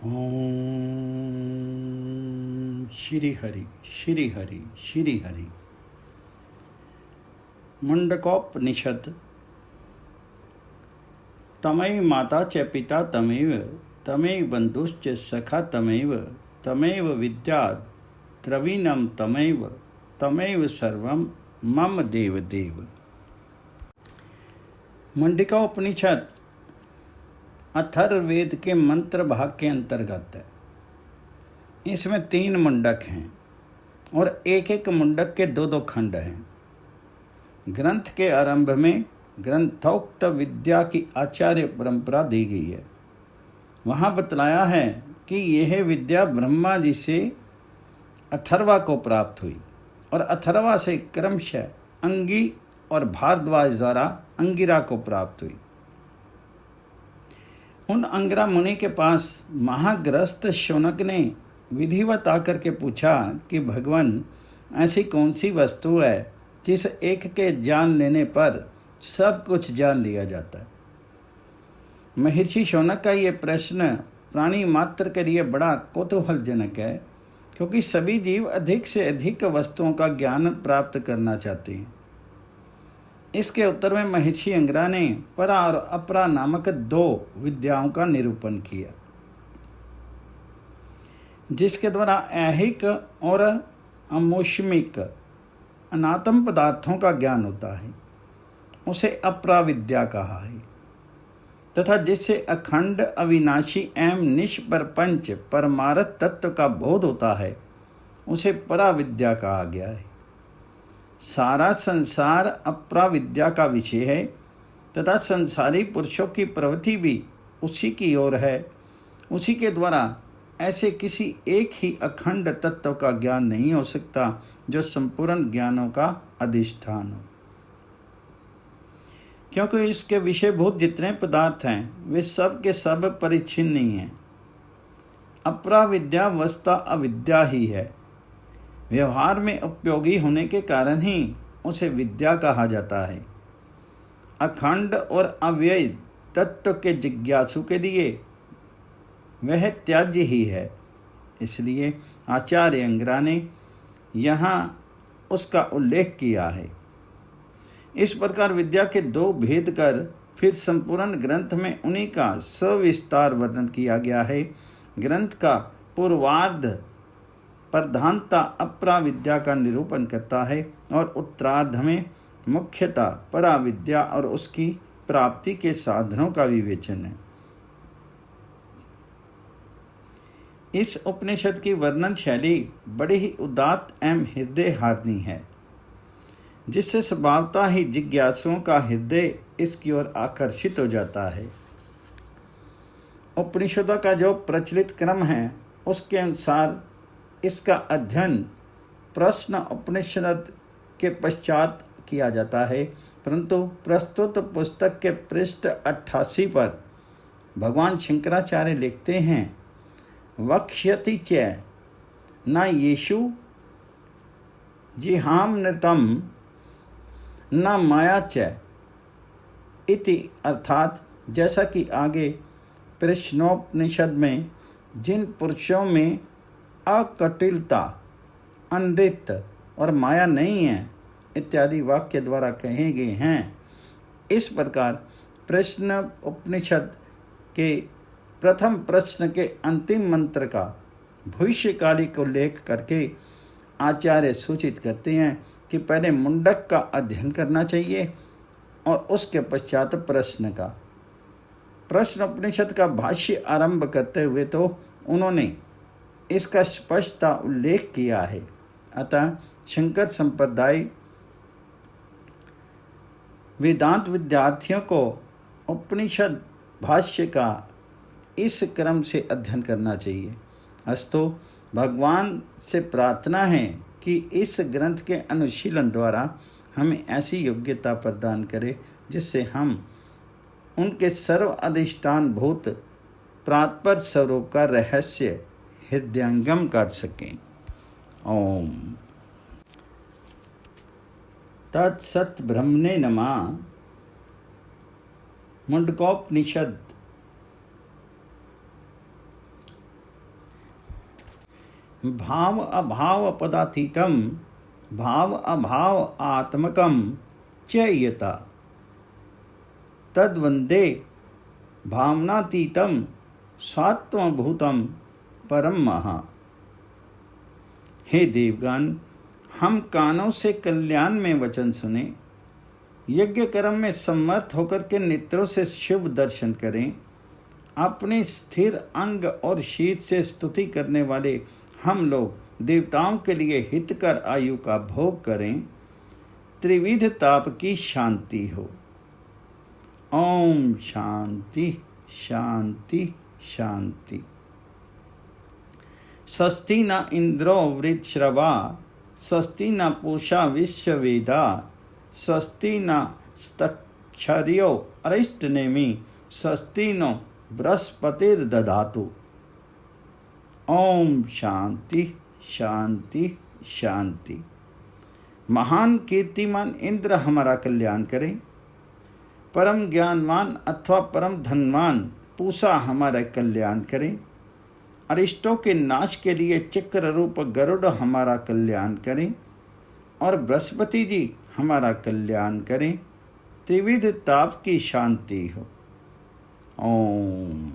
ओम श्री हरि श्री हरि श्री हरि। मुंडकोपनिषद। तमैव माता च पिता तमेव, तमेव बंधुश्च सखा तमेव, तमेव विद्या द्रविणम तमेव, तमेव सर्वम मम देव देव। मुंडकोपनिषद अथर्ववेद के मंत्र भाग के अंतर्गत है। इसमें 3 मुंडक हैं और एक एक मुंडक के 2-2 खंड हैं। ग्रंथ के आरंभ में ग्रंथोक्त विद्या की आचार्य परंपरा दी गई है। वहाँ बतलाया है कि यह विद्या ब्रह्मा जी से अथर्वा को प्राप्त हुई और अथर्वा से क्रमशः अंगी और भारद्वाज द्वारा अंगिरा को प्राप्त हुई। उन अंगिरा मुनि के पास महाग्रस्त शौनक ने विधिवत आकर के पूछा कि भगवान, ऐसी कौन सी वस्तु है जिस एक के जान लेने पर सब कुछ जान लिया जाता है। महर्षि शौनक का ये प्रश्न प्राणी मात्र के लिए बड़ा कौतूहलजनक है, क्योंकि सभी जीव अधिक से अधिक वस्तुओं का ज्ञान प्राप्त करना चाहते हैं। इसके उत्तर में महर्षि अंगिरा ने परा और अपरा नामक 2 विद्याओं का निरूपण किया, जिसके द्वारा ऐहिक और अमूष्मिक अनात्म पदार्थों का ज्ञान होता है, उसे अपरा विद्या कहा है। तथा जिससे अखंड अविनाशी एवं निष्प्रपंच परमार्थ तत्व का बोध होता है, उसे परा विद्या कहा गया है। सारा संसार अपरा विद्या का विषय है तथा संसारी पुरुषों की प्रवृत्ति भी उसी की ओर है। उसी के द्वारा ऐसे किसी एक ही अखंड तत्व का ज्ञान नहीं हो सकता जो संपूर्ण ज्ञानों का अधिष्ठान हो, क्योंकि इसके विषयभूत जितने पदार्थ हैं वे सब के सब परिच्छिन्न नहीं हैं। अपरा विद्या वस्तुतः अविद्या ही है। व्यवहार में उपयोगी होने के कारण ही उसे विद्या कहा जाता है। अखंड और अव्यय तत्व के जिज्ञासु के लिए वह त्याज्य ही है। इसलिए आचार्य अंगिरा ने यहाँ उसका उल्लेख किया है। इस प्रकार विद्या के 2 भेद कर फिर संपूर्ण ग्रंथ में उन्हीं का सविस्तार वर्णन किया गया है। ग्रंथ का पूर्वार्ध प्रधानता अपरा विद्या का निरूपण करता है और उत्तरार्ध में मुख्यतः परा विद्या और उसकी प्राप्ति के साधनों का विवेचन है। इस उपनिषद की वर्णन शैली बड़ी ही उदात्त एवं हृदय हारनी है, जिससे स्वभावतः ही जिज्ञासुओं का हृदय इसकी ओर आकर्षित हो जाता है। उपनिषदों का जो प्रचलित क्रम है उसके अनुसार इसका अध्ययन प्रश्न उपनिषद के पश्चात किया जाता है, परंतु प्रस्तुत पुस्तक के पृष्ठ 88 पर भगवान शंकराचार्य लिखते हैं, वक्ष्यति च न येषु जिहाम नृतम न माया च इति। अर्थात जैसा कि आगे प्रश्नोपनिषद में जिन पुरुषों में अकटिलता, अनृत और माया नहीं है इत्यादि वाक्य द्वारा कहे गए हैं, इस प्रकार प्रश्न उपनिषद के प्रथम प्रश्न के अंतिम मंत्र का भविष्यकालिक उल्लेख करके आचार्य सूचित करते हैं कि पहले मुंडक का अध्ययन करना चाहिए और उसके पश्चात प्रश्न का। प्रश्न उपनिषद का भाष्य आरंभ करते हुए तो उन्होंने इसका स्पष्टता उल्लेख किया है। अतः शंकर संप्रदाय वेदांत विद्यार्थियों को उपनिषद भाष्य का इस क्रम से अध्ययन करना चाहिए। अस्तु, भगवान से प्रार्थना है कि इस ग्रंथ के अनुशीलन द्वारा हमें ऐसी योग्यता प्रदान करे जिससे हम उनके सर्व अधिष्ठान भूत प्रात्पर स्वरूप का रहस्य हृदयंगम कर सकें। ओम तत्सत ब्रह्मणे नमः। मुंडकोपनिषद भाव अभाव पदातीतम भाव अभाव आत्मकम च यता तद्वंदे भावनातीतम स्वात्मभूतम परम महा। हे देवगण, हम कानों से कल्याण में वचन सुने, यज्ञ कर्म में समर्थ होकर के नेत्रों से शुभ दर्शन करें, अपने स्थिर अंग और शीत से स्तुति करने वाले हम लोग देवताओं के लिए हितकर आयु का भोग करें, त्रिविध ताप की शांति हो। ओम शांति शांति शांति। स्वस्ति न इंद्रो वृत्रश्रवा स्वस्ति न पूषा विश्ववेदा स्वस्ति न स्तक्षर्यो अरिष्टनेमि स्वस्ति नो बृहस्पतिर्दधातु। ओम शांति शांति शांति। महान कीर्तिमान इंद्र हमारा कल्याण करें, परम ज्ञानवान अथवा परम धनवान पूषा हमारा कल्याण करें, अरिष्टों के नाश के लिए चक्र रूप गरुड़ हमारा कल्याण करें और बृहस्पति जी हमारा कल्याण करें, त्रिविध ताप की शांति हो। ओम।